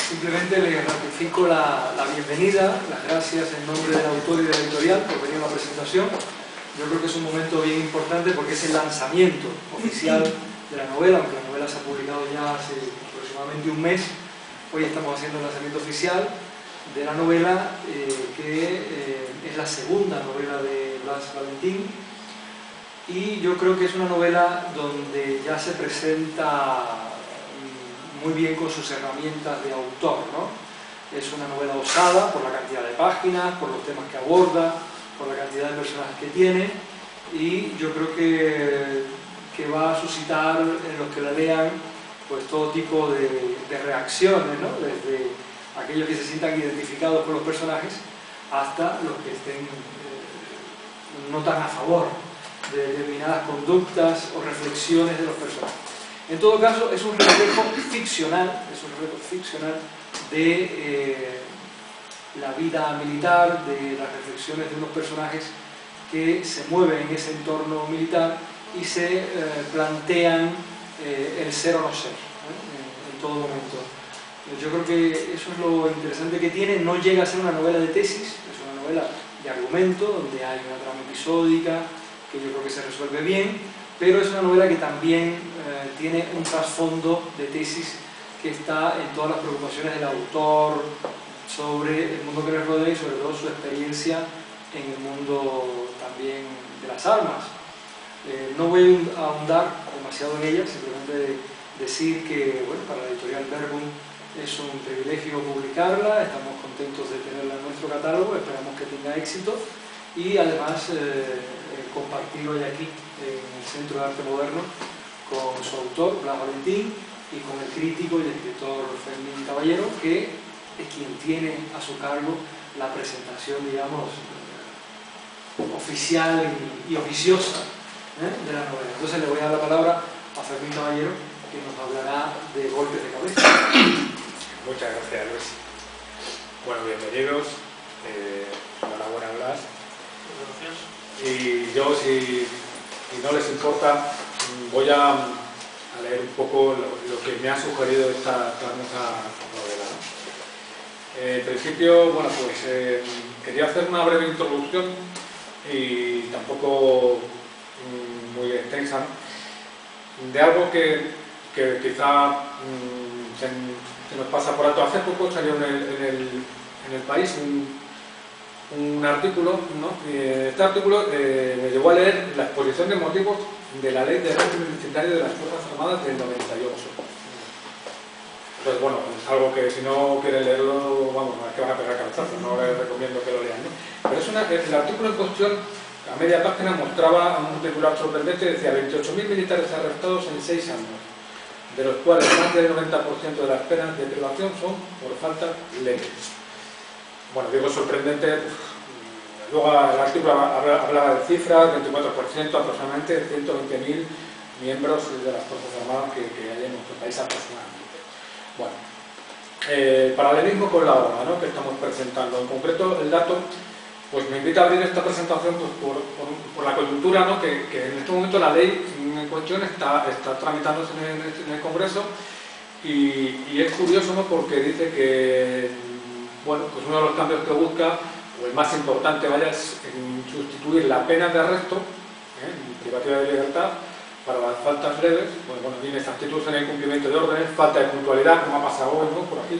Simplemente le ratifico la bienvenida, las gracias en nombre del autor y de la editorial por venir a la presentación. Yo creo que es un momento bien importante porque es el lanzamiento oficial de la novela, aunque la novela se ha publicado ya hace aproximadamente un mes. Hoy estamos haciendo el lanzamiento oficial de la novela, que es la segunda novela de Blas Valentín, y yo creo que es una novela donde ya se presenta muy bien con sus herramientas de autor, ¿no? Es una novela osada por la cantidad de páginas, por los temas que aborda, por la cantidad de personajes que tiene, y yo creo que va a suscitar en los que la lean pues todo tipo de reacciones, ¿no? Desde aquellos que se sientan identificados con los personajes hasta los que estén no tan a favor de determinadas conductas o reflexiones de los personajes. En todo caso, es un reflejo ficcional, de la vida militar, de las reflexiones de unos personajes que se mueven en ese entorno militar y se plantean el ser o no ser, en todo momento. Yo creo que eso es lo interesante que tiene. No llega a ser una novela de tesis, es una novela de argumento, donde hay una trama episódica que yo creo que se resuelve bien, pero es una novela que también tiene un trasfondo de tesis que está en todas las preocupaciones del autor sobre el mundo que le rodea y sobre todo su experiencia en el mundo también de las armas. No voy a ahondar demasiado en ella, simplemente decir que, bueno, para la editorial Verbum es un privilegio publicarla, estamos contentos de tenerla en nuestro catálogo, esperamos que tenga éxito y además compartirlo hoy aquí en el Centro de Arte Moderno con su autor, Blas Valentín, y con el crítico y escritor Fermín Caballero, que es quien tiene a su cargo la presentación, digamos, oficial y oficiosa de la novela. Entonces le voy a dar la palabra a Fermín Caballero, que nos hablará de Golpes de cabeza. Muchas gracias, Luis. Bueno, bienvenidos. Enhorabuena, Blas. Gracias. Y yo, si no les importa, voy a leer un poco lo que me ha sugerido esta hermosa novela, ¿no? En principio, bueno, pues quería hacer una breve introducción y tampoco muy extensa, ¿no? De algo que quizá se nos pasa por alto. Hace poco salió en el País un artículo, ¿no? Este artículo me llevó a leer la exposición de motivos de la Ley de Régimen Disciplinario de las Fuerzas Armadas del 98. Entonces, bueno, es algo que si no quieren leerlo, vamos, no es que van a pegar cabezazos, no les recomiendo que lo lean, ¿no? Pero el artículo en cuestión, a media página, mostraba un titular sorprendente, decía 28.000 militares arrestados en 6 años, de los cuales más del 90% de las penas de privación son por faltas leves. Bueno, digo sorprendente, luego el artículo hablaba de cifras, 24%, aproximadamente 120.000 miembros de las Fuerzas Armadas que hay en nuestro país aproximadamente. Bueno, paralelismo con la obra, ¿no?, que estamos presentando. En concreto, el dato pues me invita a abrir esta presentación pues, por la coyuntura, ¿no?, que en este momento la ley en cuestión está tramitándose en el Congreso y es curioso, ¿no?, porque dice que, bueno, pues uno de los cambios que busca, o el más importante, vaya, es sustituir la pena de arresto, privativa de libertad, para las faltas leves, bueno, inexactitud en el cumplimiento de órdenes, falta de puntualidad, como ha pasado hoy, ¿no?, por aquí,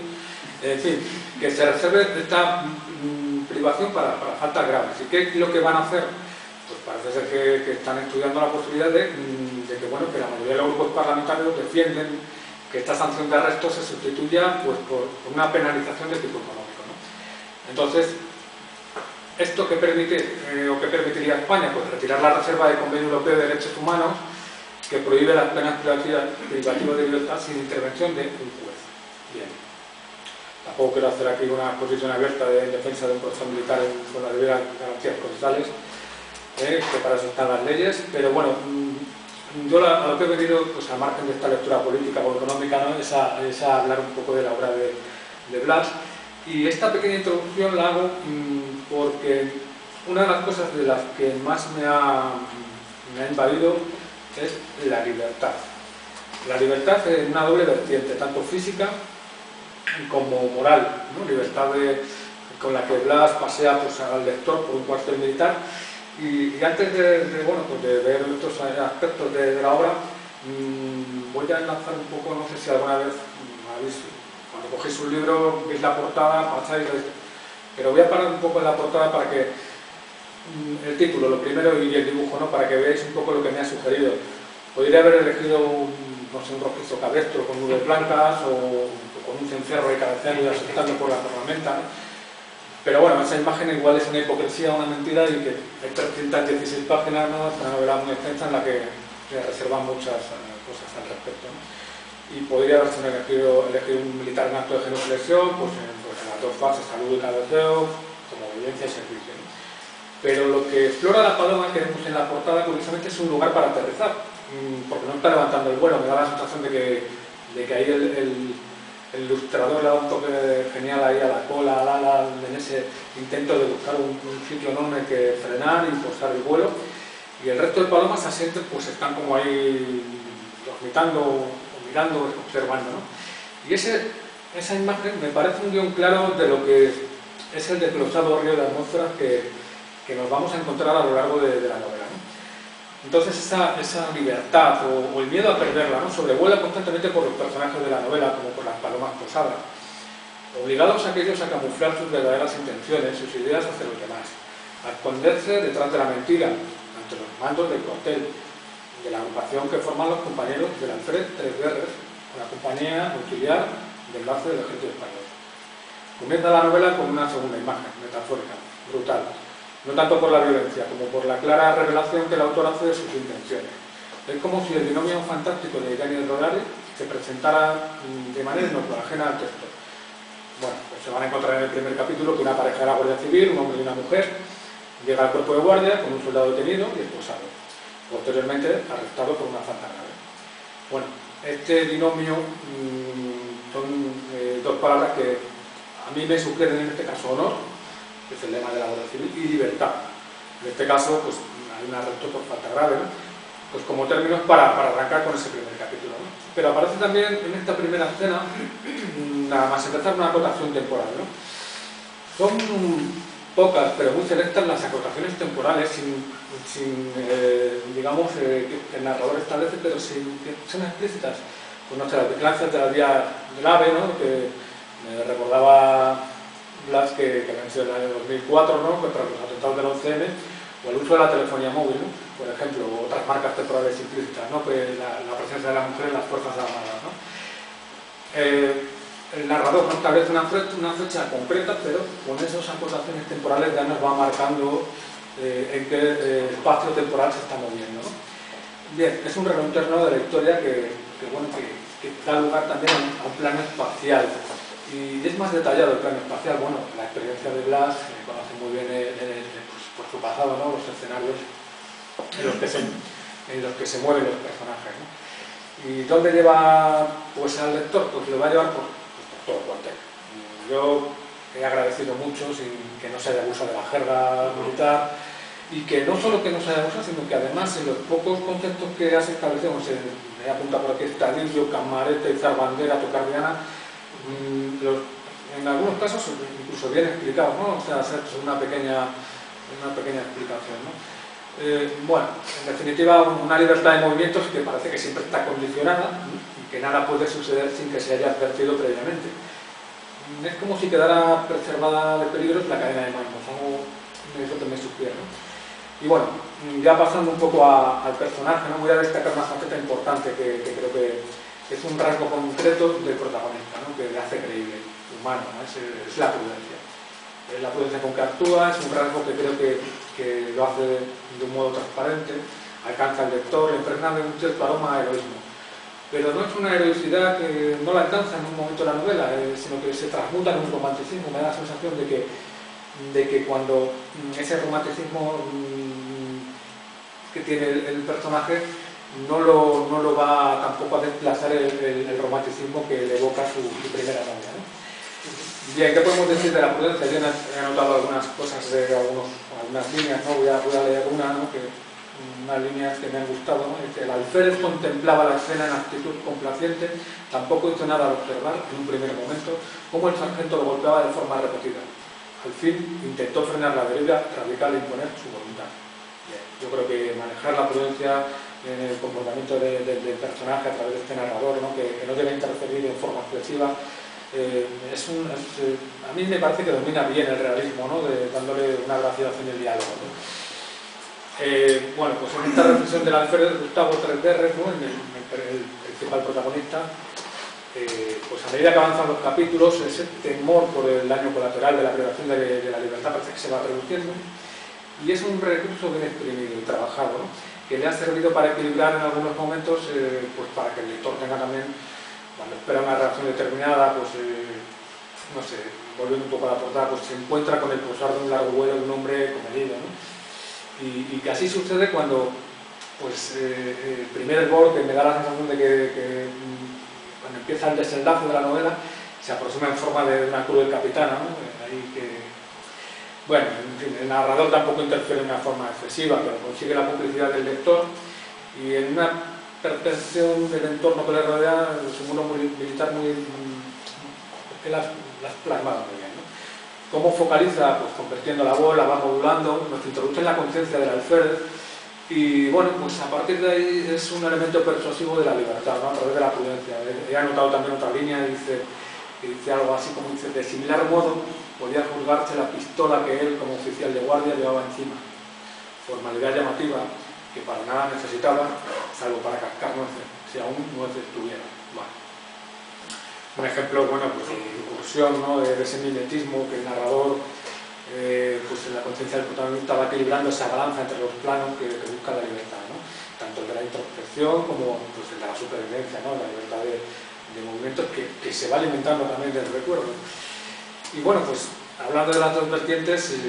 en fin, que se reserve esta privación para faltas graves. ¿Y qué es lo que van a hacer? Pues parece ser que están estudiando la posibilidad de que, bueno, que la mayoría de los grupos parlamentarios defienden que esta sanción de arresto se sustituya pues, por una penalización de tipo económico, ¿no? Entonces, ¿esto qué permite o qué permitiría a España? Pues retirar la reserva del Convenio Europeo de Derechos Humanos, que prohíbe las penas privativas de libertad sin intervención de un juez. Bien. Tampoco quiero hacer aquí una exposición abierta de defensa de un proceso militar con las debidas garantías procesales, que para eso están las leyes, pero bueno, yo a lo que he venido, pues al margen de esta lectura política o económica, ¿no?, es a hablar un poco de la obra de Blas. Y esta pequeña introducción la hago porque una de las cosas de las que más me ha invadido es la libertad. La libertad es una doble vertiente, tanto física como moral, ¿no? Libertad con la que Blas pasea pues, al lector por un cuartel militar. Y antes bueno, pues de ver estos aspectos de la obra, voy a enlazar un poco, no sé si alguna vez cuando cogéis un libro, veis la portada, pasáis, pero voy a parar un poco en la portada para que el título, lo primero, y el dibujo, ¿no? Para que veáis un poco lo que me ha sugerido. Podría haber elegido no sé, un rojizo cabestro con nubes blancas o con un cencerro de cabecero y asaltando por la tormenta, ¿no? Pero bueno, esa imagen igual es una hipocresía, una mentira, y que hay 316 páginas, ¿no? Es una novela muy extensa en la que se reservan muchas cosas al respecto, ¿no? Y podría haberse elegido un militar en acto de genuflexión, pues en las dos fases, salud y cabeceo, como evidencia y servicio, ¿no? Pero lo que explora la paloma que vemos en la portada, curiosamente, es un lugar para aterrizar, porque no está levantando el vuelo. Me da la sensación de que ahí el ilustrador le da un toque genial ahí a la cola, al ala, en ese intento de buscar un sitio enorme que frenar y posar el vuelo. Y el resto de palomas asienten, pues están como ahí dormitando, o mirando, observando, ¿no? Y esa imagen me parece un guión claro de lo que es el desglosado río de atmósferas que nos vamos a encontrar a lo largo de la novela, ¿no? Entonces esa libertad o el miedo a perderla, ¿no? Sobrevuela constantemente por los personajes de la novela, como por las palomas posadas, obligados a aquellos a camuflar sus verdaderas intenciones, sus ideas hacia los demás, a esconderse detrás de la mentira, ante los mandos del cuartel, de la agrupación que forman los compañeros del Alfred Tres Guerres, la compañía auxiliar del enlace del ejército español. Comienza la novela con una segunda imagen, metafórica, brutal, no tanto por la violencia, como por la clara revelación que el autor hace de sus intenciones. Es como si el binomio fantástico de Daniel Rodari se presentara de manera inocua, ajena al texto. Bueno, pues se van a encontrar en el primer capítulo que una pareja de la Guardia Civil, un hombre y una mujer, llega al cuerpo de guardia con un soldado detenido y esposado, posteriormente arrestado por una falta grave. Bueno, este binomio son dos palabras que a mí me sugieren en este caso honor, que es el lema de la Guardia Civil, y libertad. En este caso, pues hay un arresto por falta grave, ¿no? Pues como términos para arrancar con ese primer capítulo, ¿no? Pero aparece también en esta primera escena, nada más empezar, una acotación temporal, ¿no? Son pocas, pero muy selectas las acotaciones temporales, digamos, que el narrador establece, pero sin que sean explícitas. Pues no sé, las vigilancias de la vía del AVE, ¿no? Que me recordaba Blas que habían sido en el año 2004, ¿no? Contra los atentados del 11M, o el uso de la telefonía móvil, ¿no? Por ejemplo, otras marcas temporales implícitas, ¿no? Pues la presencia de la mujer en las fuerzas armadas, ¿no? El narrador no establece una fecha concreta, pero con esas acotaciones temporales ya nos va marcando en qué espacio temporal se está moviendo, ¿no? Bien, es un reloj interno de la historia que da lugar también a un plano espacial. Y es más detallado el plano espacial. Bueno, la experiencia de Blas conoce muy bien pues, por su pasado, ¿no? Los escenarios en los que se mueven los personajes, ¿no? ¿Y dónde lleva pues, al lector? Pues lo va a llevar por todo el cuartel. Yo he agradecido mucho sin que no se haya abusado de la jerga militar, y que no solo que no se haya abusado, sino que además en los pocos conceptos que has establecido, me apunta por aquí, estadillo, camarete, izar bandera, tocar diana, en algunos casos incluso bien explicados, ¿no? O sea, hacer una pequeña explicación, ¿no? Bueno, en definitiva, una libertad de movimientos que parece que siempre está condicionada, ¿no? Y que nada puede suceder sin que se haya advertido previamente. Es como si quedara preservada de peligros la cadena de mandos, algo eso que me sugiere, ¿no? Y bueno, ya pasando un poco al personaje, ¿no? Voy a destacar una faceta importante que creo que es un rasgo concreto del protagonista, ¿no? Que le hace creíble, humano, ¿no? Es la prudencia. Es la prudencia con que actúa, es un rasgo que creo que lo hace de un modo transparente, alcanza al lector, le impregna de un cierto aroma a heroísmo. Pero no es una heroicidad que no la alcanza en un momento de la novela, sino que se transmuta en un romanticismo. Me da la sensación de que cuando ese romanticismo que tiene el personaje no lo va tampoco a desplazar el romanticismo que le evoca su primera novia, ¿no? Bien, ¿qué podemos decir de la prudencia? Yo he anotado algunas cosas de algunas líneas, ¿no? Voy a leer una, ¿no? Que unas líneas que me han gustado, ¿no? El alférez contemplaba la escena en actitud complaciente, tampoco hizo nada al observar, en un primer momento, cómo el sargento lo golpeaba de forma repetida. Al fin, intentó frenar la deriva radical e imponer su voluntad. Yo creo que manejar la prudencia en el comportamiento del personaje a través de este narrador, ¿no? Que no debe interferir en forma excesiva, a mí me parece que domina bien el realismo, ¿no? Dándole una veracidad en el diálogo, ¿no? Bueno, pues en esta reflexión del alférez Gustavo Tresberres, ¿no? el principal protagonista, pues a medida que avanzan los capítulos, ese temor por el daño colateral de la privación de la libertad parece que se va reduciendo, y es un recurso bien exprimido y trabajado, ¿no? Que le ha servido para equilibrar en algunos momentos, pues para que el lector tenga también, cuando espera una reacción determinada, pues no sé, volviendo un poco a la portada, pues se encuentra con el posar de un largo vuelo de un hombre comedido, ¿no? Y que así sucede cuando, pues, el primer esbor, que me da la sensación de que cuando empieza el desenlace de la novela, se aproxima en forma de una cruel capitana, ¿no? Ahí que, bueno, en fin, el narrador tampoco interfiere de una forma excesiva, pero consigue la complicidad del lector, y en una percepción del entorno que le rodea, su mundo militar que las plasmado muy bien, ¿no? Cómo focaliza, pues convirtiendo la bola, va modulando, nos introduce en la conciencia del alférez, y bueno, pues a partir de ahí es un elemento persuasivo de la libertad, ¿no? A través de la prudencia. He anotado también otra línea que dice algo así como dice: de similar modo podía juzgarse la pistola que él como oficial de guardia llevaba encima, formalidad llamativa que para nada necesitaba, salvo para cascar nueces, si aún nueces tuviera. Bueno. Un ejemplo, bueno, pues de incursión, ¿no? De ese mimetismo que el narrador, pues en la conciencia del protagonista va equilibrando esa balanza entre los planos que busca la libertad, ¿no? Tanto el de la introspección como pues, el de la supervivencia, ¿no? La libertad de movimientos que se va alimentando también del recuerdo. Y bueno, pues hablando de las dos vertientes,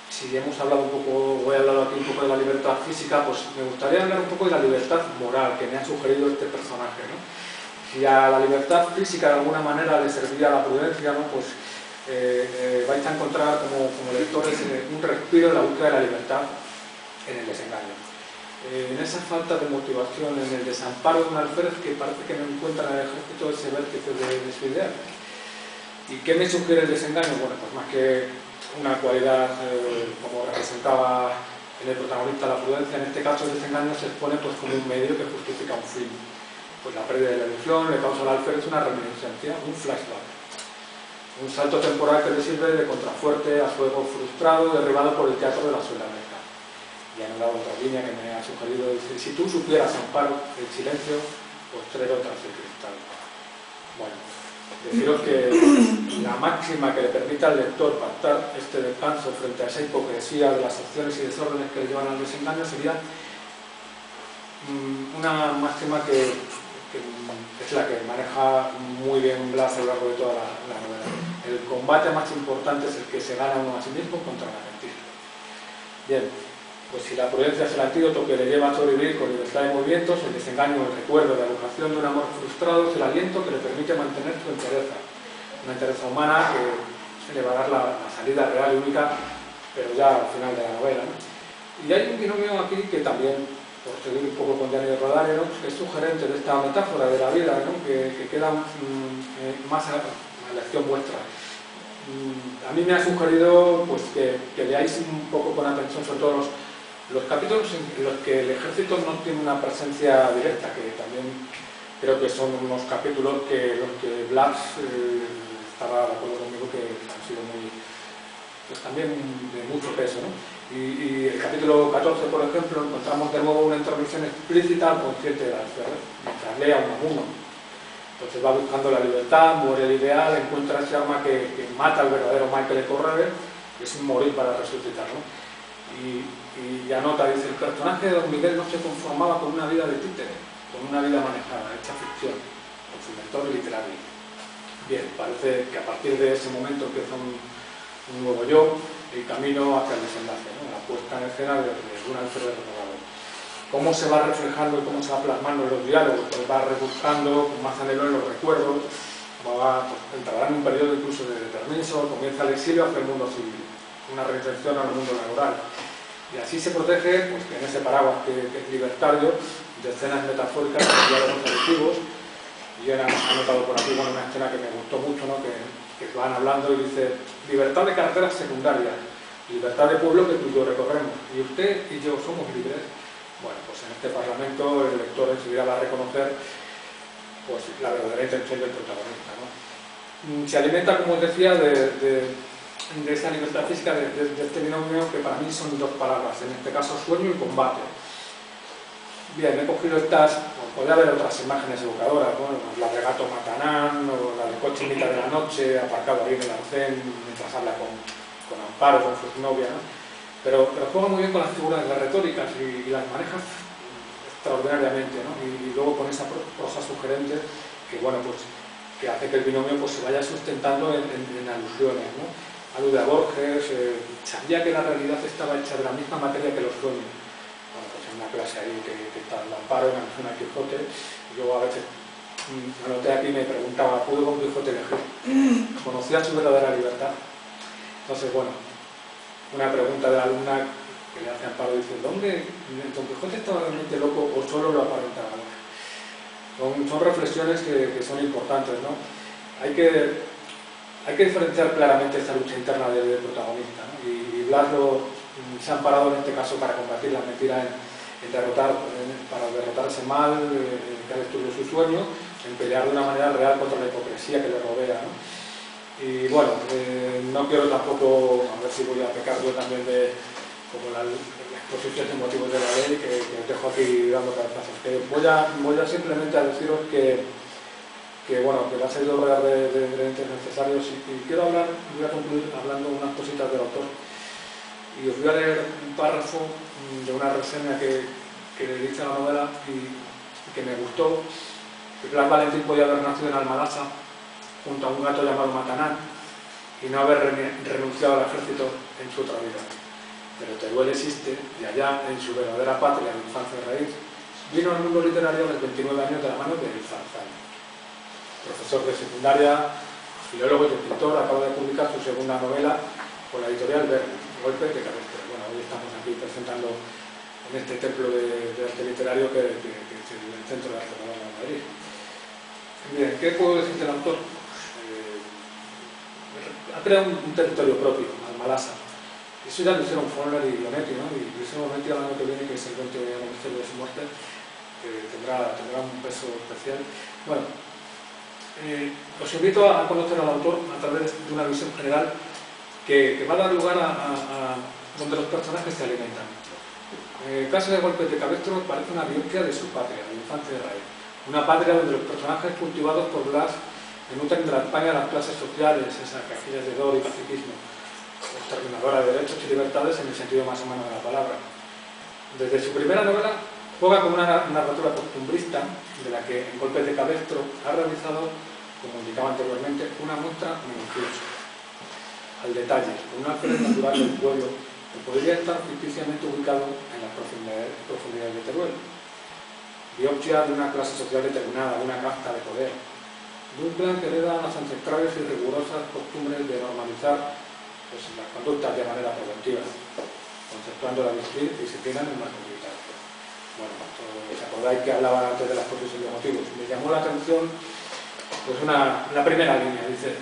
si hemos hablado un poco, voy a hablar aquí un poco de la libertad física, pues me gustaría hablar un poco de la libertad moral que me ha sugerido este personaje, ¿no? Si a la libertad física de alguna manera le servía la prudencia, ¿no? Pues vais a encontrar como lectores un respiro en la búsqueda de la libertad en el desengaño. En esa falta de motivación, en el desamparo de un alférez que parece que no encuentra en el ejército ese vértice de su ideal. ¿Y qué me sugiere el desengaño? Bueno, pues más que una cualidad como representaba en el protagonista la prudencia, en este caso el desengaño se expone pues como un medio que justifica un fin. Pues la pérdida de la ilusión le causa al alférez una reminiscencia, un flashback, un salto temporal que le sirve de contrafuerte a su ego frustrado, derribado por el teatro de la soledad. Y han dado otra línea que me ha sugerido, dice: si tú supieras, Amparo, el silencio postrero tras el cristal. Bueno, deciros que la máxima que le permita al lector pactar este descanso frente a esa hipocresía de las acciones y desórdenes que le llevan al desengaño sería una máxima que es la que maneja muy bien Blas a lo largo de toda la novela. El combate más importante es el que se gana uno a sí mismo contra la mentira. Bien, pues si la prudencia es el antídoto que le lleva a sobrevivir con libertad de movimientos, el desengaño, el recuerdo, la evocación de un amor frustrado es el aliento que le permite mantener su entereza. Una entereza humana que se le va a dar la salida real y única, pero ya al final de la novela, ¿no? Y hay un binomio aquí que también, por seguir un poco con Gianni Rodari, ¿no? Es sugerente de esta metáfora de la vida, ¿no? que queda más a la elección vuestra. A mí me ha sugerido pues, que leáis un poco con atención sobre todo los capítulos en los que el ejército no tiene una presencia directa, que también creo que son unos capítulos que los que Blas estaba de acuerdo conmigo que han sido muy, pues también de mucho peso, ¿no? Y el capítulo 14, por ejemplo, encontramos de nuevo una introducción explícita al consciente de la alférez, mientras lee a uno a uno. Entonces va buscando la libertad, muere el ideal, encuentra ese arma que mata al verdadero Michael Correve, que es un morir para resucitar, ¿no? Y anota, dice: el personaje de Don Miguel no se conformaba con una vida de títere, con una vida manejada, hecha ficción, con su lector literario. Bien, parece que a partir de ese momento empieza un nuevo yo, el camino hacia el desenlace, ¿no? La puesta en escena de un alférez renovado. Cómo se va reflejando y cómo se va plasmando en los diálogos, pues va rebuscando con más anhelo en los recuerdos, pues, entrará en un periodo incluso de permiso, comienza el exilio hacia el mundo civil, una reinserción al mundo laboral. Y así se protege, pues, en ese paraguas que es libertario, de escenas metafóricas, de diálogos adictivos. Y yo he anotado por aquí una escena que me gustó mucho, ¿no? que van hablando y dice: libertad de carreteras secundarias, libertad de pueblo que tú y yo recorremos, y usted y yo somos libres. Bueno, pues en este Parlamento el lector enseguida va a reconocer, pues, la verdadera intención del protagonista, ¿no? Se alimenta, como os decía, de esa libertad física, de este binomio que para mí son dos palabras, en este caso sueño y combate. Bien, he cogido estas, pues, podría haber otras imágenes evocadoras, ¿no? La de Gato Matanán, o la del coche en mitad de la noche, aparcado ahí en el arcén, mientras habla con Amparo, con su novia, ¿no? Pero juega muy bien con las figuras, las retóricas, y las maneja extraordinariamente, ¿no? Y luego con esa prosa sugerente que, bueno, pues, que hace que el binomio, pues, se vaya sustentando en alusiones, ¿no? Alude a Borges, sabía que la realidad estaba hecha de la misma materia que los sueños. Bueno, pues en una clase ahí que está el Amparo, en Don Quijote, y yo a veces anoté aquí y me preguntaba: ¿pudo Don Quijote elegir? ¿Conocía su verdadera libertad? Entonces, bueno, una pregunta de la alumna que le hace a Amparo, dice: ¿dónde Don Quijote estaba realmente loco o solo lo aparentaba? Son reflexiones que son importantes, ¿no? Hay que diferenciar claramente esta lucha interna del protagonista, ¿no? Y Blas se ha amparado en este caso para combatir la mentira, para derrotar ese mal que ha destruido su sueño, en pelear de una manera real contra la hipocresía que le rodea, ¿no? Y bueno, no quiero tampoco, a ver si voy a pecar yo también de como la exposición de motivos de la ley, que os dejo aquí dando cabezazos. Voy a simplemente a deciros que bueno, que va a ser rodear de ingredientes necesarios, y voy a concluir hablando unas cositas del autor. Y os voy a leer un párrafo de una reseña que le hice a la novela y que me gustó. Que Blas Valentín podía haber nacido en Almalasa, junto a un gato llamado Matanán, y no haber renunciado al ejército en su otra vida. Pero Teruel existe, y allá, en su verdadera patria de infancia y raíz, vino al mundo literario a los 29 años de la mano de Zarzal. Profesor de secundaria, filólogo y escritor, acaba de publicar su segunda novela con la editorial Verne, Golpes de Cabestro. Bueno, hoy estamos aquí presentando en este templo de arte literario que es el Centro de Arte Moderno de Madrid. Bien, ¿qué puedo decir del autor? Ha creado un territorio propio, Almalasa. Eso ya lo hicieron Faulkner y Onetti, ¿no? Y Luis Onetti, al año que viene, que es el 20 de aniversario de su muerte, que tendrá un peso especial. Bueno, os invito a conocer al autor a través de una visión general que va a dar lugar a donde los personajes se alimentan. El caso de Golpes de Cabestro parece una biografía de su patria, de la infancia de Raíz. Una patria donde los personajes cultivados por Blas denuntan de la España las clases sociales, esas casquillas de dor y pacifismo, exterminadora de derechos y libertades en el sentido más humano de la palabra. Desde su primera novela juega con una narrativa costumbrista, de la que en Golpes de Cabestro ha realizado, como indicaba anteriormente, una muestra minuciosa, al detalle, con una fe natural del pueblo que podría estar ficticiamente ubicado en las profundidades de Teruel. Biopsia de una clase social determinada, de una casta de poder, de un plan que hereda las ancestrales y rigurosas costumbres de normalizar, pues, las conductas de manera preventiva, conceptuando la disciplina en el marco militar. Bueno, ¿os acordáis que hablaba antes de la exposición de motivos? Me llamó la atención, pues, la primera línea, dice: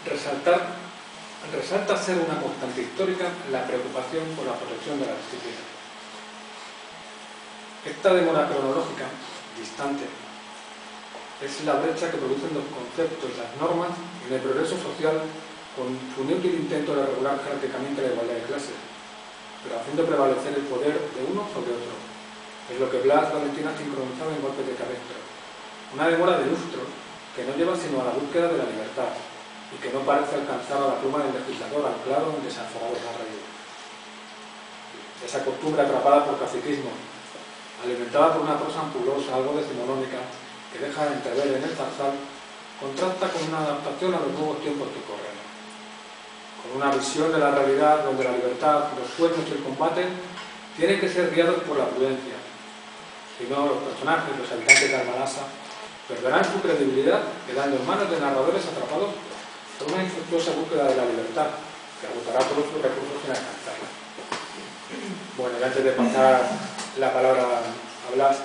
resalta ser una constante histórica la preocupación por la protección de la disciplina. Esta demora cronológica, distante, es la brecha que producen los conceptos, las normas en el progreso social, con su inútil intento de regular jerárquicamente la igualdad de clases, pero haciendo prevalecer el poder de uno sobre otro. Es lo que Blas Valentín ha sincronizado en Golpes de Cabestro. Una demora de lustros que no lleva sino a la búsqueda de la libertad, y que no parece alcanzar a la pluma del legislador anclado en desaforados arraigos. Esa costumbre atrapada por caciquismo, alimentada por una prosa ampulosa, algo decimonónica, que deja de entrever en el Zarzal, contrasta con una adaptación a los nuevos tiempos que corren, con una visión de la realidad donde la libertad, los sueños y el combate tienen que ser guiados por la prudencia. Si no, los personajes, los habitantes de Almalasa, perderán su credibilidad, quedando en manos de narradores atrapados por una infructuosa búsqueda de la libertad, que agotará todos sus recursos sin alcanzarla. Bueno, y antes de pasar la palabra a Blas,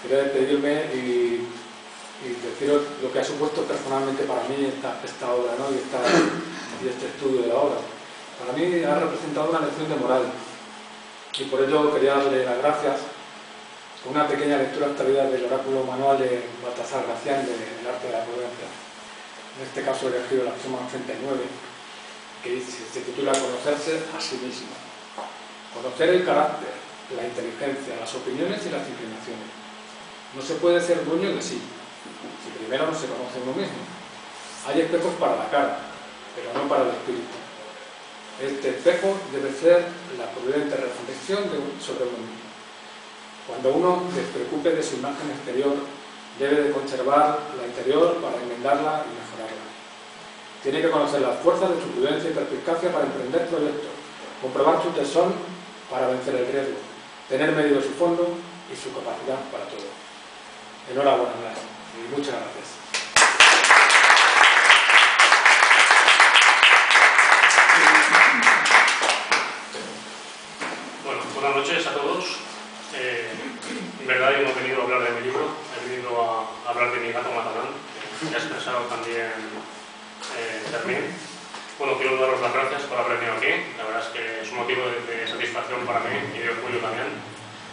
quería despedirme y deciros lo que ha supuesto personalmente para mí esta obra, ¿no? y este estudio de la obra. Para mí ha representado una lección de moral y por ello quería darle las gracias con una pequeña lectura extraída del oráculo manual de Baltasar Gracián del arte de la prudencia. En este caso he elegido la axioma 89, que se titula Conocerse a sí mismo. Conocer el carácter, la inteligencia, las opiniones y las inclinaciones. No se puede ser dueño de sí, si primero no se conoce uno mismo. Hay espejos para la cara, pero no para el espíritu. Este espejo debe ser la prudente reflexión sobre uno mismo. Cuando uno se despreocupe de su imagen exterior, debe de conservar la interior para enmendarla y mejorarla. Tiene que conocer las fuerzas de su prudencia y perspicacia para emprender proyectos, comprobar su tesón para vencer el riesgo, tener medido su fondo y su capacidad para todo. Enhorabuena, Blas, y muchas gracias. Bueno, buenas noches a todos. En verdad yo no he venido a hablar de mi libro, he venido a hablar de mi gato Matalán, que ha expresado también Fermín. Bueno, quiero daros las gracias por haber venido aquí, la verdad es que es un motivo de satisfacción para mí y de orgullo también.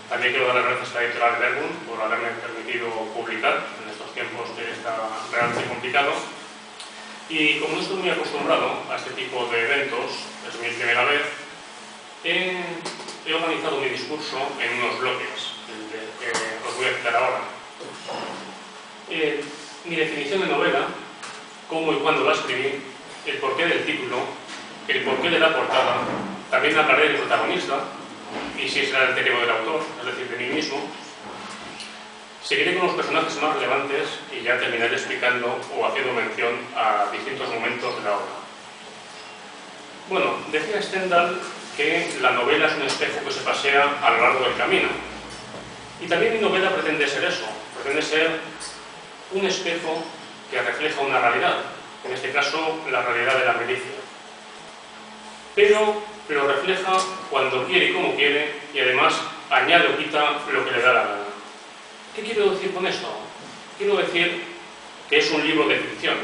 También quiero dar las gracias a la editorial Verbum por haberme permitido publicar en estos tiempos que está realmente complicado. Y como no estoy muy acostumbrado a este tipo de eventos, es mi primera vez, he organizado mi discurso en unos bloques, que os voy a citar ahora. Mi definición de novela, cómo y cuándo la escribí, el porqué del título, el porqué de la portada, también hablaré del protagonista, y si es el alter ego del autor, es decir, de mí mismo. Seguiré con los personajes más relevantes y ya terminaré explicando o haciendo mención a distintos momentos de la obra. Bueno, decía Stendhal que la novela es un espejo que se pasea a lo largo del camino. Y también mi novela pretende ser eso, pretende ser un espejo que refleja una realidad, en este caso la realidad de la milicia. Pero lo refleja cuando quiere y como quiere, y además añade o quita lo que le da la gana. ¿Qué quiero decir con esto? Quiero decir que es un libro de ficción.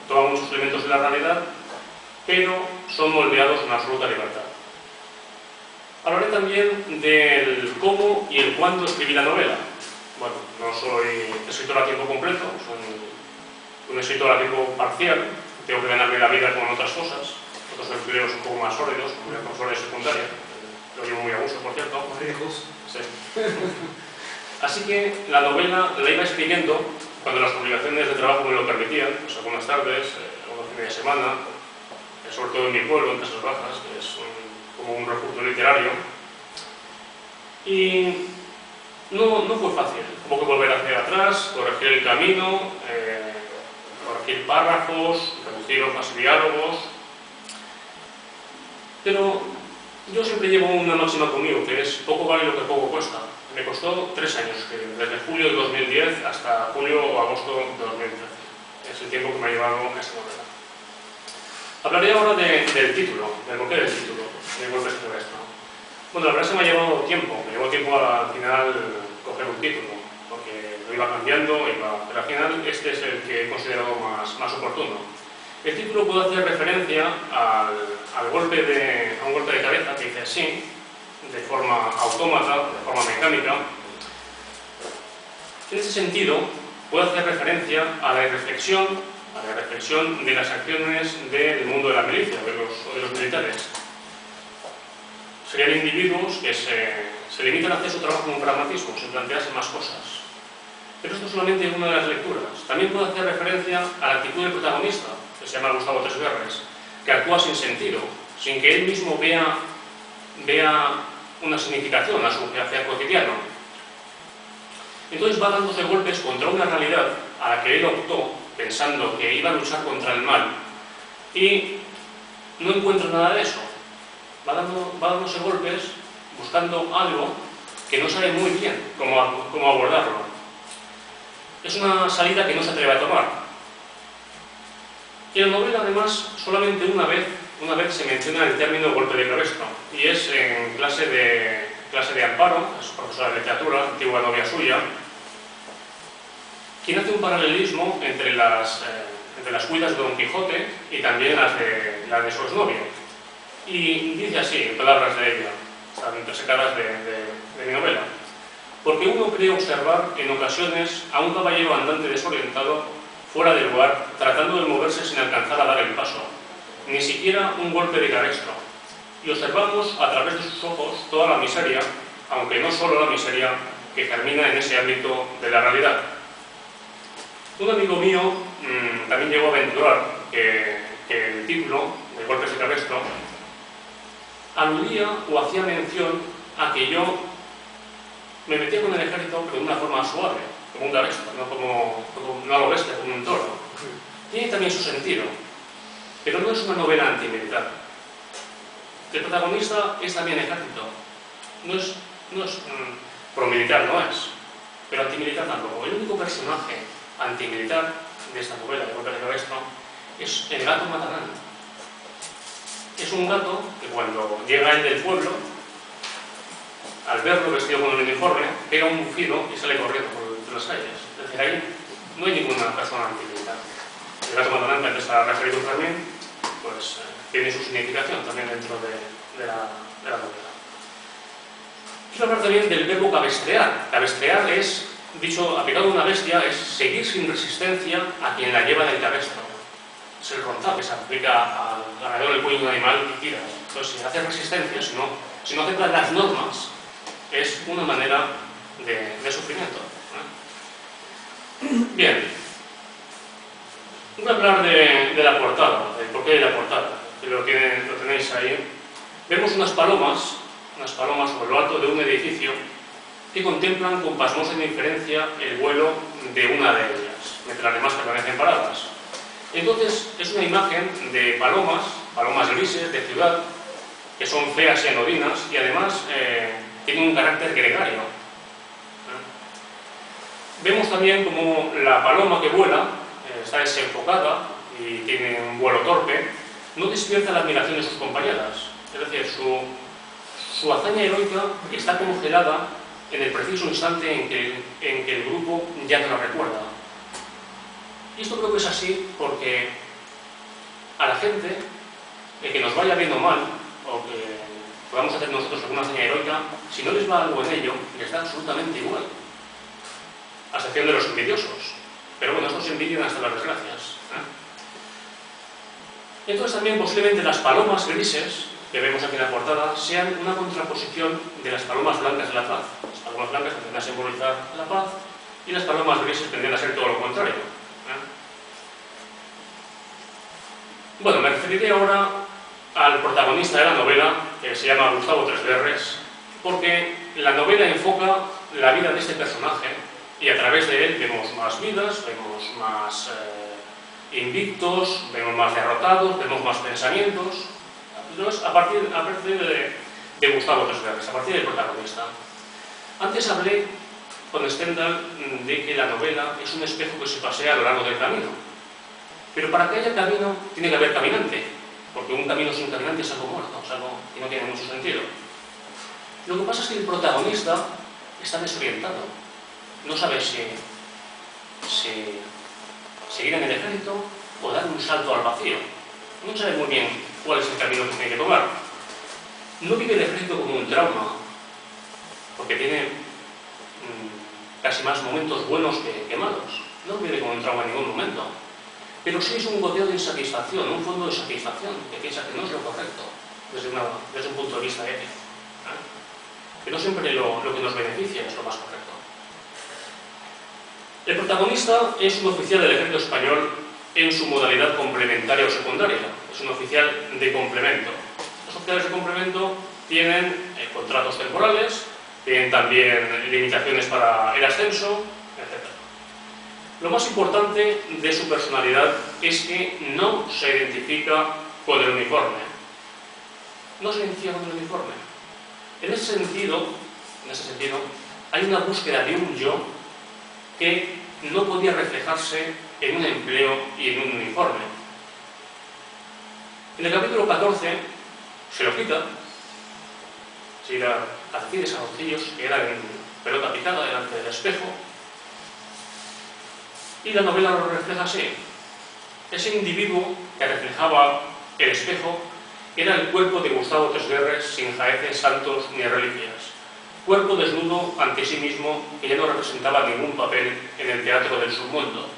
Toma muchos elementos de la realidad, pero son moldeados en absoluta libertad. Hablaré también del cómo y el cuándo escribí la novela. Bueno, no soy escritor a tiempo completo, soy un escritor a tiempo parcial, tengo que ganarme la vida con otras cosas, otros empleos un poco más sólidos, como la consultoría secundaria, lo llevo muy a gusto, por cierto. Sí. Así que la novela la iba escribiendo cuando las obligaciones de trabajo me lo permitían, pues algunas tardes, algunos fines de semana, sobre todo en mi pueblo, en Casas Bajas, que es como un refugio literario. Y no fue fácil, hubo que volver hacia atrás, corregir el camino, corregir párrafos, reducir hojas y diálogos. Pero yo siempre llevo una máxima conmigo, que es poco vale lo que poco cuesta. Me costó 3 años escribir, desde julio de 2010 hasta julio o agosto de 2013. Es el tiempo que me ha llevado esta novela. Hablaré ahora del título, del porqué del título, de Golpes de Esto. Bueno, la verdad es que me ha llevado tiempo, al final coger un título, porque lo iba cambiando, pero al final este es el que he considerado más oportuno. El título puede hacer referencia a un golpe de cabeza que hice así, de forma autómata, de forma mecánica. En ese sentido, puede hacer referencia a la reflexión de las acciones del mundo de la milicia, de los militares. Serían individuos que se limitan a hacer su trabajo con un pragmatismo, sin plantearse más cosas. Pero esto es solamente una de las lecturas. También puede hacer referencia a la actitud del protagonista, que se llama Gustavo Tresguerres, que actúa sin sentido, sin que él mismo vea una significación a su quehacer cotidiano. Entonces va dándose golpes contra una realidad a la que él optó, pensando que iba a luchar contra el mal, y no encuentra nada de eso. Va dándose golpes buscando algo que no sabe muy bien cómo abordarlo. Es una salida que no se atreve a tomar. Y la novela, además, solamente una vez una vez se menciona el término golpe de cabestro, y es en clase de Amparo, es profesora de literatura, antigua novia suya, quien hace un paralelismo entre las cuidas de Don Quijote y también las de su exnovia. Y dice así, en palabras de ella, están intersecadas de mi novela: porque uno cree observar en ocasiones a un caballero andante desorientado, fuera de lugar, tratando de moverse sin alcanzar a dar el paso, ni siquiera un golpe de cabestro, y observamos a través de sus ojos toda la miseria, aunque no solo la miseria, que germina en ese ámbito de la realidad. Un amigo mío también llegó a aventurar que el título de Golpes de Cabestro aludía o hacía mención a que yo me metía con el ejército, pero de una forma suave, como un cabestro, no a lo bestia, como un toro. Tiene también su sentido, pero no es una novela antimilitar. El protagonista es también ejército, no es promilitar, no es, pero antimilitar tampoco. El único personaje antimilitar de esta novela de Golpes de Cabestro es el gato Matarán. Es un gato que cuando llega él del pueblo, al verlo vestido con un uniforme, pega un bufido y sale corriendo por las calles. Es decir, ahí no hay ninguna persona antimilitar. El gato Matarán, que antes ha referido también, pues tiene su significación también dentro de la novela. Quiero hablar también del verbo cabestrear. Cabestrear es, dicho, aplicado a una bestia, es seguir sin resistencia a quien la lleva del cabestro. Es el ronzal que se aplica al ganador del cuello de un animal y tiras. Entonces, si hace resistencia, si no aceptas las normas, es una manera de sufrimiento. Bien. Voy a hablar de la portada, del porqué de la portada, que lo tenéis ahí. Vemos unas palomas sobre lo alto de un edificio que contemplan con pasmosa indiferencia el vuelo de una de ellas, mientras las demás permanecen paradas. Entonces, es una imagen de palomas grises de ciudad, que son feas y anodinas y además tienen un carácter gregario. Vemos también como la paloma que vuela está desenfocada y tiene un vuelo torpe, no despierta la admiración de sus compañeras. Es decir, su hazaña heroica está congelada en el preciso instante en que el grupo ya no la recuerda. Y esto creo que es así porque a la gente, que nos vaya bien o mal, o que podamos hacer nosotros alguna hazaña heroica, si no les va algo en ello, les da absolutamente igual, a excepción de los envidiosos. Pero bueno, estos envidian hasta las desgracias. Entonces también posiblemente las palomas grises que vemos aquí en la portada sean una contraposición de las palomas blancas de la paz. Las palomas blancas tendrían a simbolizar la paz y las palomas grises tendrían a ser todo lo contrario. Bueno, me referiré ahora al protagonista de la novela, que se llama Gustavo Tresberres, porque la novela enfoca la vida de este personaje y a través de él vemos más vidas, vemos más invictos, vemos más derrotados, vemos más pensamientos. Entonces, a partir de Gustavo Tresberres, a partir del protagonista. Antes hablé con Stendhal de que la novela es un espejo que se pasea a lo largo del camino. Pero para que haya camino, tiene que haber caminante, porque un camino sin caminante es algo muerto, es algo que no tiene mucho sentido. Lo que pasa es que el protagonista está desorientado. No sabe si seguir en el ejército o dar un salto al vacío. No sabe muy bien cuál es el camino que tiene que tomar. No vive el ejército como un trauma, porque tiene casi más momentos buenos que malos. No vive como un trauma en ningún momento. Pero sí es un goteo de insatisfacción, un fondo de satisfacción, que piensa que no es lo correcto desde un punto de vista ético. Que no siempre lo que nos beneficia es lo más correcto. El protagonista es un oficial del ejército español en su modalidad complementaria o secundaria. Es un oficial de complemento. Los oficiales de complemento tienen contratos temporales, tienen también limitaciones para el ascenso, etc. Lo más importante de su personalidad es que no se identifica con el uniforme. No se identifica con el uniforme. En ese sentido, hay una búsqueda de un yo que no podía reflejarse en un empleo y en un uniforme. En el capítulo 14 se lo quita, se irá a Alcides, a Roncillos, que era en pelota picada delante del espejo, y la novela lo refleja así. Ese individuo que reflejaba el espejo era el cuerpo de Gustavo Tesguerres, sin jaeces, santos ni reliquias. Cuerpo desnudo ante sí mismo, que ya no representaba ningún papel en el teatro del submundo.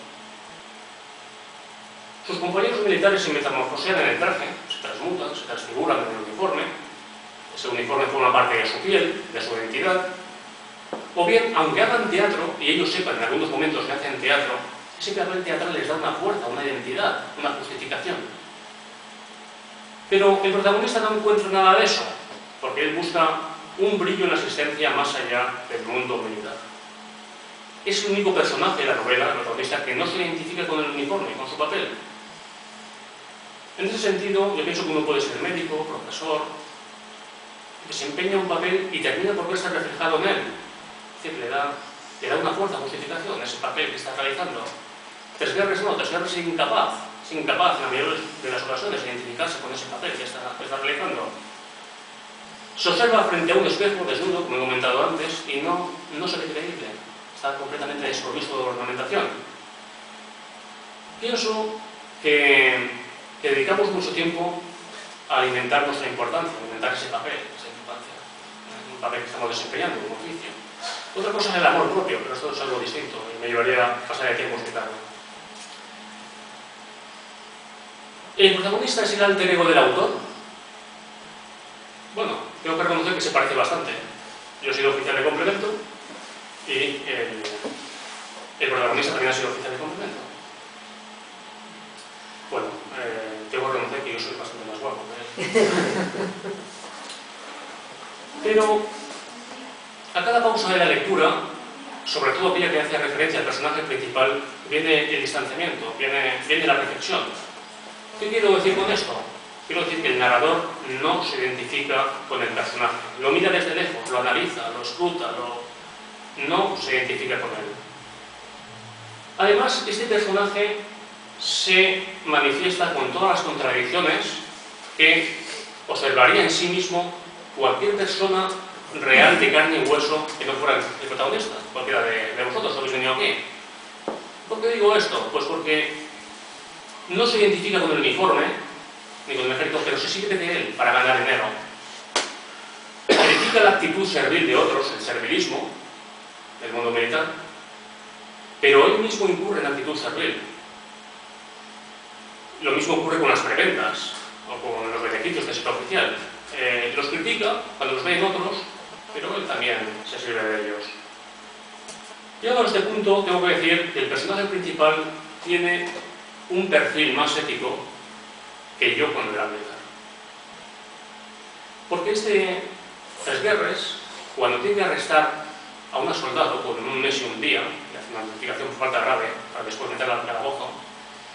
Sus compañeros militares se metamorfosean en el traje, se transmutan, se transfiguran en el uniforme. Ese uniforme forma parte de su piel, de su identidad. O bien, aunque hagan teatro, y ellos sepan en algunos momentos que hacen teatro, ese papel teatral les da una fuerza, una identidad, una justificación. Pero el protagonista no encuentra nada de eso, porque él busca un brillo en la existencia más allá del mundo militar. Es el único personaje de la novela, el protagonista, que no se identifica con el uniforme, con su papel. En ese sentido, yo pienso que uno puede ser médico, profesor, desempeña un papel y termina por verse reflejado en él. Es decir, le da una fuerza, justificación a ese papel que está realizando. Tesguerres no, Tesguerres es incapaz en la mayoría de las ocasiones de identificarse con ese papel que está realizando. Se observa frente a un espejo desnudo, como he comentado antes, y no se ve creíble. Está completamente desprovisto de ornamentación. Pienso que dedicamos mucho tiempo a alimentar nuestra importancia, a alimentar ese papel, esa importancia, un papel que estamos desempeñando, un oficio. Otra cosa es el amor propio, pero esto es algo distinto y me llevaría pasar de tiempo explicarlo. ¿El protagonista es el alter ego del autor? Bueno, tengo que reconocer que se parece bastante. Yo he sido oficial de complemento y el protagonista también ha sido oficial de complemento. Bueno, tengo que reconocer que yo soy bastante más guapo que él. Pero a cada pausa de la lectura, sobre todo aquella que hace referencia al personaje principal, viene el distanciamiento, viene la reflexión. ¿Qué quiero decir con esto? Quiero decir que el narrador no se identifica con el personaje. Lo mira desde lejos, lo analiza, lo escruta, no se identifica con él. Además, este personaje se manifiesta con todas las contradicciones que observaría en sí mismo cualquier persona real de carne y hueso que no fuera el protagonista, cualquiera de vosotros que habéis venido aquí. ¿Por qué digo esto? Pues porque no se identifica con el uniforme ni con el ejército, pero se sirve de él para ganar dinero. Critica la actitud servil de otros, el servilismo del mundo militar, pero él mismo incurre en actitud servil. Lo mismo ocurre con las prebendas o con los beneficios del sector oficial. Los critica cuando los ve en otros, pero él también se sirve de ellos. Llegado a este punto, tengo que decir que el personaje principal tiene un perfil más ético que yo cuando era militar. Porque este Tesguerres, cuando tiene que arrestar a un soldado por un mes y un día, y hace una notificación por falta grave, para después meterla al calabozo,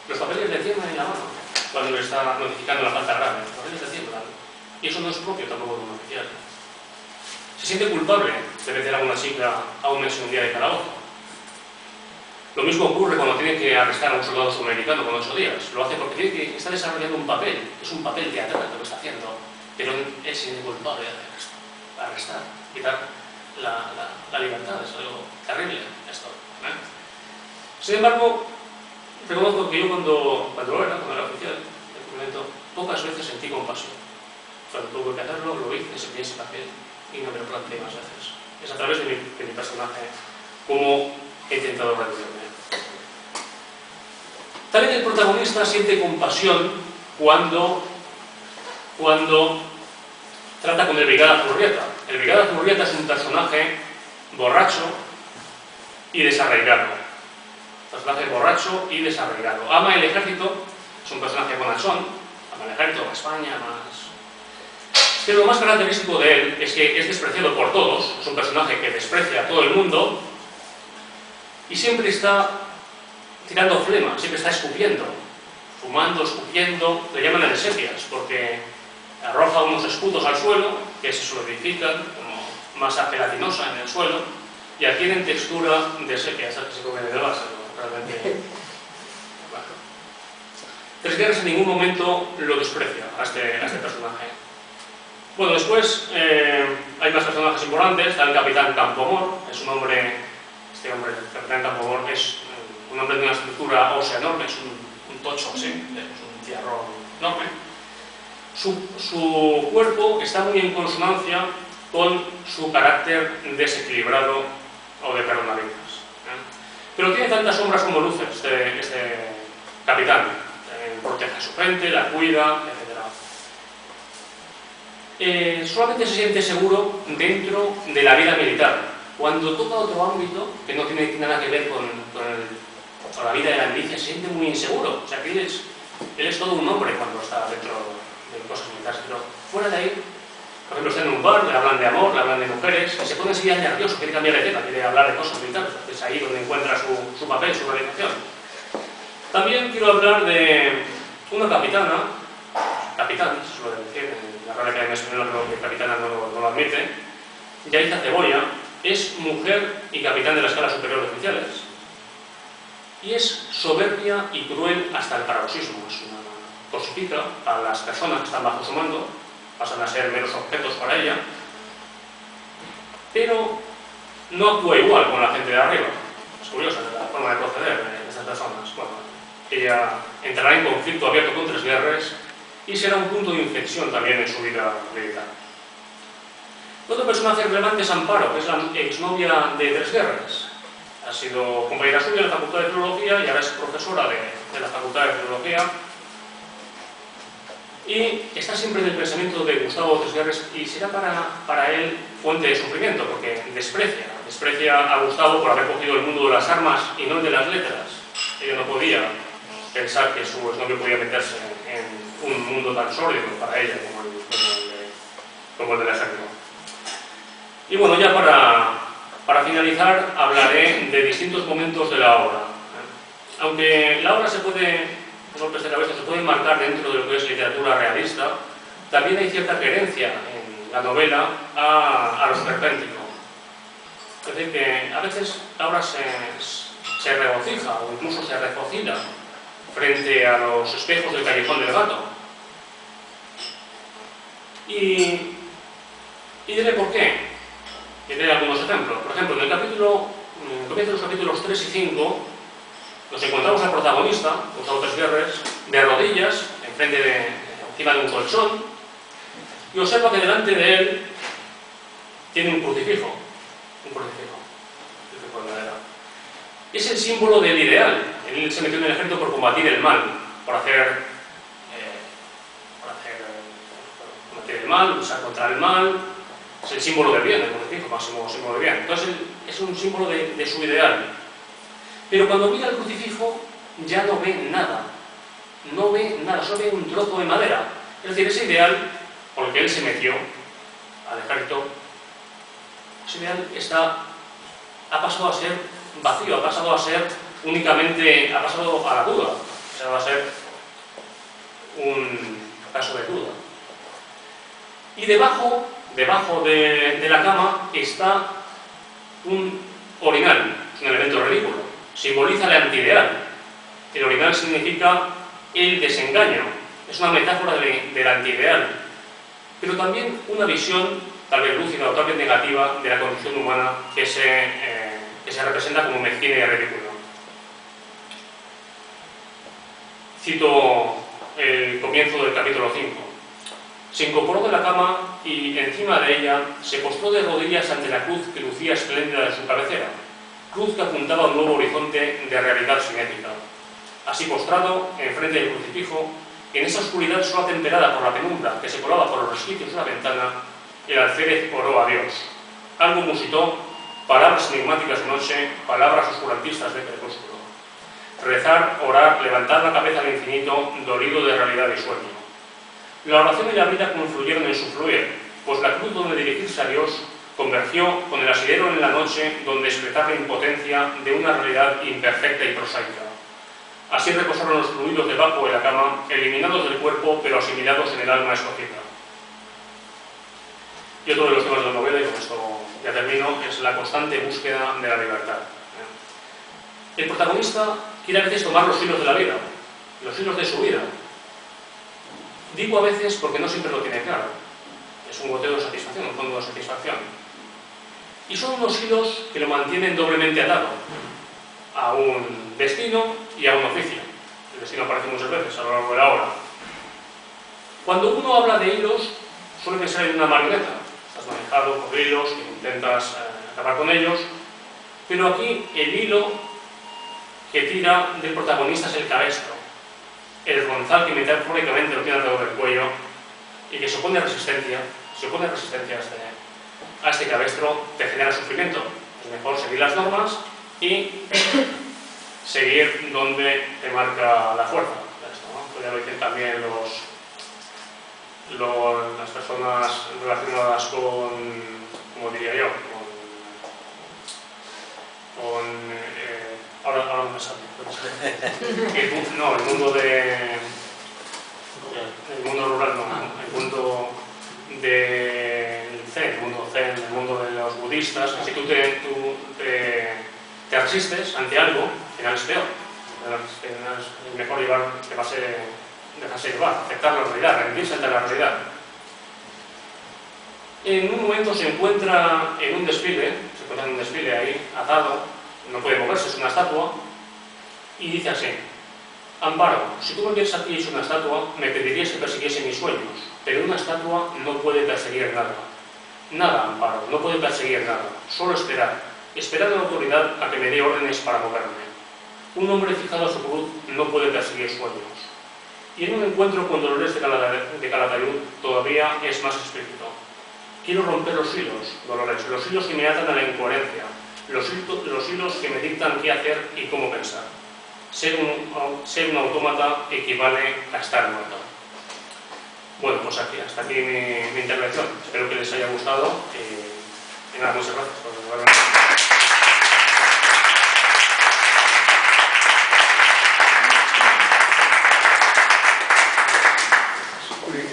los papeles le tiemblan en la mano cuando le está notificando la falta grave. Los papeles le tiemblan. Y eso no es propio tampoco de un oficial. Se siente culpable de meter a una chica a un mes y un día de calabozo. Lo mismo ocurre cuando tiene que arrestar a un soldado sudamericano con 8 días. Lo hace porque está desarrollando un papel, es un papel teatral lo que está haciendo, pero él se siente culpable de hacer esto, arrestar, quitar la libertad, es algo terrible esto. Sin embargo, reconozco que yo cuando era oficial del complemento, pocas veces sentí compasión. Cuando tuve que hacerlo, lo hice, sentí ese papel y no me lo planteé más veces. Es a través de mi personaje como he intentado realizarme. También el protagonista siente compasión cuando trata con el Brigada Zurrieta. El Brigada Zurrieta es un personaje borracho y desarraigado. Personaje borracho y desarraigado. Ama el ejército, es un personaje bonachón, ama el ejército, ama España, pero lo más característico de él es que es despreciado por todos, es un personaje que desprecia a todo el mundo y siempre está tirando flema, siempre está escupiendo, fumando, escupiendo, le llaman ansepias porque arroja unos escudos al suelo que se solidifican como masa gelatinosa en el suelo y adquieren textura de sepia, esa que se come de base, realmente. Bueno. Tres Guerras en ningún momento lo desprecia a este personaje. Bueno, después hay más personajes importantes. Está el Capitán Campomor. Es un hombre, este hombre, el Capitán Campomor, es un hombre de una estructura ósea enorme, es un tocho así, es un tiarrón enorme. Su cuerpo está muy en consonancia con su carácter desequilibrado o de perdonaditas. Pero tiene tantas sombras como luces este capitán. Protege su frente, la cuida, etc. Solamente se siente seguro dentro de la vida militar, cuando toca otro ámbito que no tiene nada que ver con la vida de la milicia, se siente muy inseguro. O sea, que él es todo un hombre cuando está dentro de cosas militares, pero fuera de ahí, por ejemplo, está en un bar, le hablan de amor, le hablan de mujeres, y se pone enseguida nervioso, quiere cambiar de tema, quiere hablar de cosas militares. Es ahí donde encuentra su papel, su realización. También quiero hablar de una capitana, capitán, se suele decir, en la Real Academia Española creo que capitana no lo admite, Yaiza Cebolla, es mujer y capitán de la escala superior de oficiales, y es soberbia y cruel hasta el paroxismo. Es una cosifica a las personas que están bajo su mando, pasan a ser meros objetos para ella, pero no actúa igual con la gente de arriba. Es curiosa la forma de proceder de estas personas. Bueno, ella entrará en conflicto abierto con Tres Guerras y será un punto de inflexión también en su vida militar. Otro personaje relevante es Amparo, que es la exnovia de Tres Guerras. Ha sido compañera suya en la Facultad de Filología y ahora es profesora de la Facultad de Filología. Y está siempre en el pensamiento de Gustavo Tres Guerras y será para él fuente de sufrimiento, porque desprecia a Gustavo por haber cogido el mundo de las armas y no el de las letras. Ella no podía pensar que su exnovio podía meterse en un mundo tan sórdido para ella como el del ejército. Y bueno, ya para finalizar hablaré de distintos momentos de la obra. Aunque la obra se puede, golpes de cabeza, se puede enmarcar dentro de lo que es literatura realista, también hay cierta querencia en la novela a lo esperpéntico. Es decir, que a veces la obra se regocija o incluso se refocila frente a los espejos del Callejón del Gato. Y diré por qué. Y daré algunos ejemplos. Por ejemplo, en el comienzo de los capítulos 3 y 5 nos encontramos al protagonista, Gustavo Tres Guerras, de rodillas, encima de un colchón, y observa que delante de él tiene un crucifijo de madera. Es el símbolo del ideal. Él se metió en el ejército por combatir el mal, por combatir el mal, luchar contra el mal. Es el símbolo del bien, el crucifijo, máximo símbolo del bien. Entonces es un símbolo de su ideal. Pero cuando mira el crucifijo ya no ve nada, solo ve un trozo de madera. Es decir, ese ideal por el que él se metió al ejército, ese ideal ha pasado a ser vacío, ha pasado a ser únicamente, ha pasado a la duda, o sea, va a ser un caso de duda. Y debajo de la cama está un orinal, es un elemento ridículo, simboliza el antiideal. El orinal significa el desengaño, es una metáfora del antiideal, pero también una visión, tal vez lúcida o tal vez negativa, de la condición humana que se representa como mezquina y ridícula. Cito el comienzo del capítulo 5. Se incorporó de la cama y encima de ella se postró de rodillas ante la cruz que lucía espléndida de su cabecera, cruz que apuntaba a un nuevo horizonte de realidad simétrica. Así postrado, enfrente del crucifijo, en esa oscuridad solo atemperada por la penumbra que se colaba por los resquicios de la ventana, el alférez oró a Dios. Algo musitó, palabras enigmáticas de noche, palabras oscurantistas de crepúsculo. Rezar, orar, levantar la cabeza al infinito, dolido de realidad y sueño. La oración y la vida confluyeron en su fluir, pues la cruz donde dirigirse a Dios convergió con el asidero en la noche donde expresar la impotencia de una realidad imperfecta y prosaica. Así reposaron los fluidos debajo de la cama, eliminados del cuerpo pero asimilados en el alma escogida. Y otro de los temas de la novela, y con esto ya termino, es la constante búsqueda de la libertad. El protagonista quiere a veces tomar los hilos de la vida, los hilos de su vida. Digo a veces porque no siempre lo tiene claro. Es un goteo de satisfacción, un fondo de satisfacción. Y son unos hilos que lo mantienen doblemente atado a un destino y a un oficio. El destino aparece muchas veces a lo largo de la obra. Cuando uno habla de hilos, suele pensar en una marioneta. Estás manejado por hilos, intentas acabar con ellos, pero aquí el hilo que tira del protagonista es el cabestro, el ronzal que metafóricamente lo tiene alrededor del cuello y que se opone resistencia a este cabestro, te genera sufrimiento. Es mejor seguir las normas y seguir donde te marca la fuerza. Esto, ¿no? Pues ya lo dicen también las personas relacionadas con, como diría yo, ahora no me sale. El mundo rural no, el mundo del zen, el mundo de los budistas. Si tú te resistes ante algo, al final es peor. Es mejor dejarse llevar, aceptar la realidad, rendirse ante la realidad. En un momento se encuentra en un desfile ahí, atado, no puede moverse, es una estatua, y dice así: Amparo, si tú me vieras aquí hecho una estatua, me pedirías que persiguiese mis sueños, pero una estatua no puede perseguir nada. Nada, Amparo, no puede perseguir nada, solo esperar a la autoridad a que me dé órdenes para moverme. Un hombre fijado a su cruz no puede perseguir sueños. Y en un encuentro con Dolores de Calatayud todavía es más explícito. Quiero romper los hilos, Dolores, los hilos que me atan a la incoherencia, los hilos que me dictan qué hacer y cómo pensar. Ser un autómata equivale a estar muerto. Bueno, pues hasta aquí mi intervención. Espero que les haya gustado y nada, muchas gracias por verme.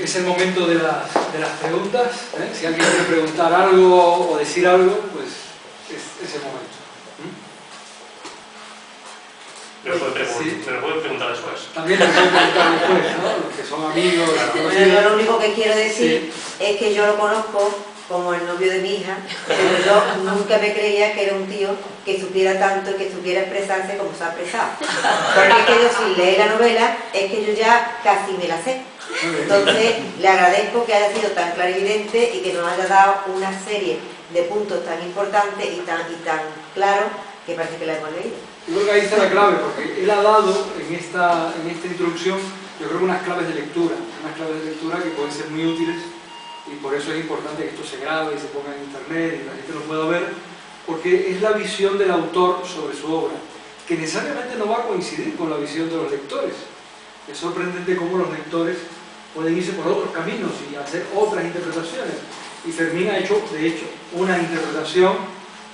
Es el momento de las preguntas. Si alguien quiere preguntar algo o decir algo, pues es el momento. Me lo pueden preguntar después. También me pueden preguntar después, ¿no? Los que son amigos. Bueno, yo lo único que quiero decir es que yo lo conozco como el novio de mi hija, pero yo nunca me creía que era un tío que supiera tanto y que supiera expresarse como se ha expresado. Porque es que yo, si leí la novela, es que yo ya casi me la sé. Entonces, le agradezco que haya sido tan clarividente y que nos haya dado una serie de puntos tan importantes y tan claros que parece que la hemos leído. Yo creo que ahí está la clave, porque él ha dado en esta introducción, yo creo que unas claves de lectura que pueden ser muy útiles, y por eso es importante que esto se grabe y se ponga en internet y la gente lo pueda ver, porque es la visión del autor sobre su obra, que necesariamente no va a coincidir con la visión de los lectores. Es sorprendente cómo los lectores pueden irse por otros caminos y hacer otras interpretaciones, y Fermín ha hecho, de hecho, una interpretación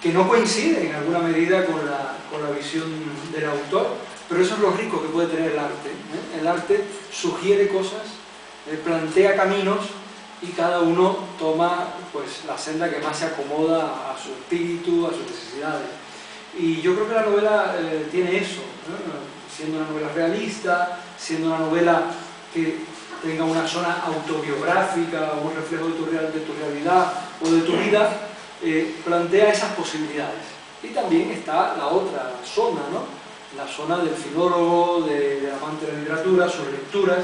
que no coincide en alguna medida con la visión del autor, pero eso es lo rico que puede tener el arte. El arte sugiere cosas, plantea caminos y cada uno toma pues, la senda que más se acomoda a su espíritu, a sus necesidades. Y yo creo que la novela tiene eso, ¿no? Siendo una novela realista, siendo una novela que tenga una zona autobiográfica o un reflejo de tu realidad o de tu vida, plantea esas posibilidades. Y también está la otra zona, ¿no? La zona del filólogo, del amante de la literatura, sus lecturas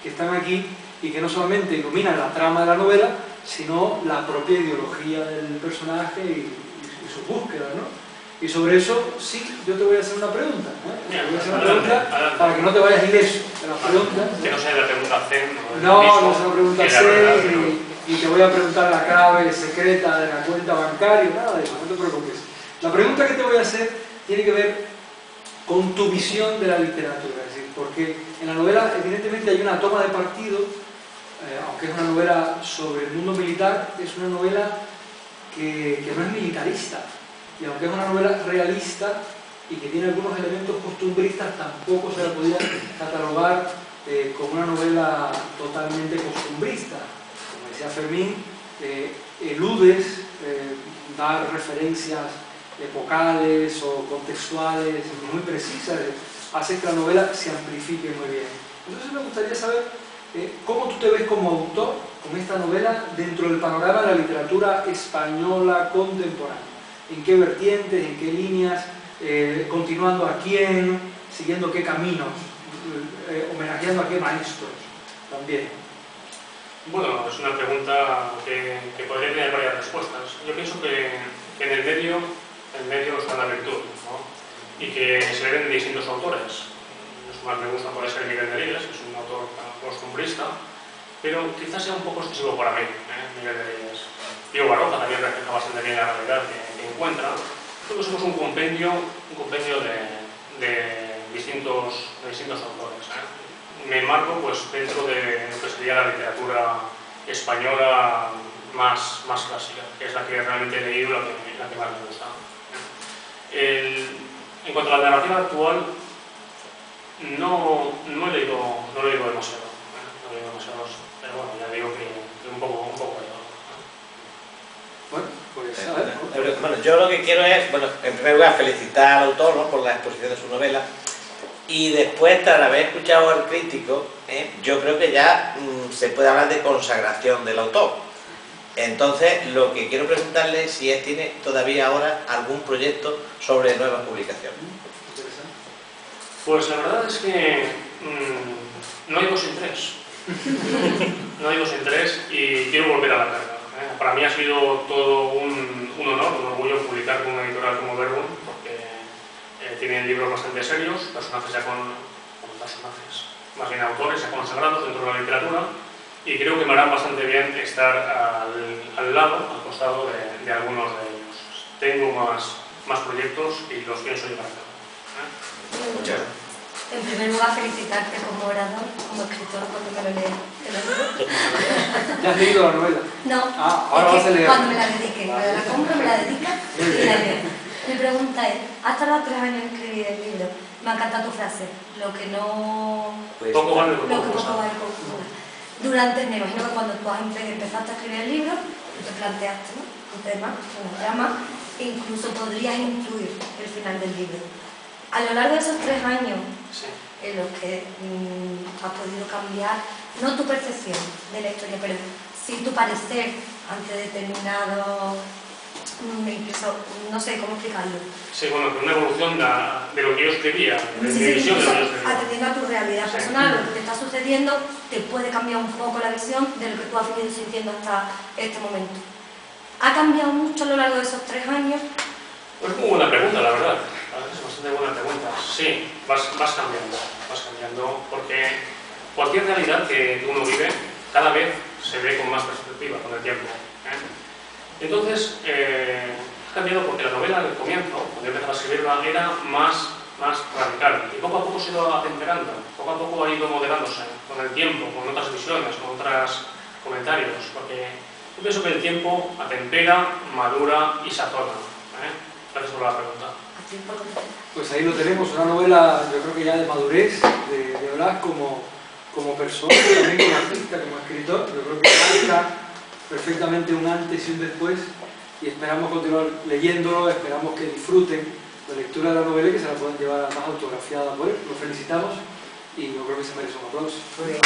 que están aquí y que no solamente iluminan la trama de la novela, sino la propia ideología del personaje y sus búsquedas, ¿no? Y sobre eso, sí, yo te voy a hacer una pregunta, ¿eh? Te voy a hacer una pregunta para que no te vayas ileso de las preguntas. Que no sea la pregunta zen. No sea la pregunta zen y te voy a preguntar la clave secreta de la cuenta bancaria, nada de eso, no te preocupes. La pregunta que te voy a hacer tiene que ver con tu visión de la literatura, es decir, porque en la novela evidentemente hay una toma de partido, aunque es una novela sobre el mundo militar, es una novela que no es militarista. Y aunque es una novela realista y que tiene algunos elementos costumbristas, tampoco se la podía catalogar como una novela totalmente costumbrista. Como decía Fermín, eludes dar referencias epocales o contextuales muy precisas. haces que la novela se amplifique muy bien. Entonces me gustaría saber cómo tú te ves como autor con esta novela dentro del panorama de la literatura española contemporánea. ¿En qué vertientes, en qué líneas, continuando a quién, siguiendo qué caminos, homenajeando a qué maestros también? Bueno, es una pregunta que podría tener varias respuestas. Yo pienso que en el medio está la virtud, ¿no? Y que se ven de distintos autores. Los que más me gusta puede ser Miguel Delibes, que es un autor costumbrista, pero quizás sea un poco excesivo para mí, Miguel Delibes. Pío Baroja también refleja bastante bien la realidad que encuentra. Creo que somos un compendio de distintos autores. Me enmarco pues, dentro de lo que sería la literatura española más clásica, que es la que realmente he leído, la que más me gusta. En cuanto a la narrativa actual, no he leído demasiado. No he leído demasiados, pero bueno, ya digo que un poco Bueno, pues a ver. Bueno, yo lo que quiero es, bueno, en primer lugar, felicitar al autor, ¿no?, por la exposición de su novela, y después, tras haber escuchado al crítico, yo creo que ya se puede hablar de consagración del autor. Entonces, lo que quiero preguntarle es si él tiene todavía ahora algún proyecto sobre nuevas publicaciones. Pues la verdad es que no hay dos sin tres. No hay dos sin tres y quiero volver a la carga. Para mí ha sido todo un honor, un orgullo publicar con una editorial como Verbum, porque tienen libros bastante serios, personajes ya personajes, más bien autores ya consagrados dentro de la literatura, y creo que me harán bastante bien estar al lado, al costado de algunos de ellos. Tengo más proyectos y los pienso llevar a cabo. Muchas gracias. En primer lugar, felicitarte como orador, como escritor, porque me lo leí. ¿Ya has leído la novela? No, ahora vas a leer. Cuando me la dedique, cuando la compro, me la dedica y la leo. Mi pregunta es, has tardado 3 años en escribir el libro. Me ha encantado tu frase, lo que no... Pues, Poco vale Lo que poco vale poco. Durante, me imagino que cuando tú empezaste a escribir el libro, te planteaste, ¿no?, un tema, una trama, e incluso podrías incluir el final del libro. A lo largo de esos 3 años, Sí. en los que has podido cambiar, no tu percepción de la historia, pero sí tu parecer ante determinado, incluso, no sé cómo explicarlo. Sí, bueno, que una evolución de lo que yo escribía, de mi visión de lo que yo escribía. Atendiendo a tu realidad personal, lo que te está sucediendo, te puede cambiar un poco la visión de lo que tú has venido sintiendo hasta este momento. ¿Ha cambiado mucho a lo largo de esos 3 años? Pues es muy buena pregunta, la verdad. Es bastante buena pregunta. Sí, vas cambiando, porque cualquier realidad que uno vive, cada vez se ve con más perspectiva con el tiempo. Entonces, ha cambiado porque la novela al comienzo, cuando yo empezaba a escribirla, era más radical. Y poco a poco se ha ido atemperando, poco a poco ha ido moderándose con el tiempo, con otras visiones, con otros comentarios, porque yo pienso que el tiempo atempera, madura y sazona. Gracias por la pregunta. Pues ahí lo tenemos, una novela, yo creo que ya de madurez, de Blas como persona, también como artista, como escritor. Yo creo que marca perfectamente un antes y un después, y esperamos continuar leyéndolo, esperamos que disfruten la lectura de la novela y que se la puedan llevar además autografiada por él. Lo felicitamos y yo creo que se merece un aplauso. Muy bien.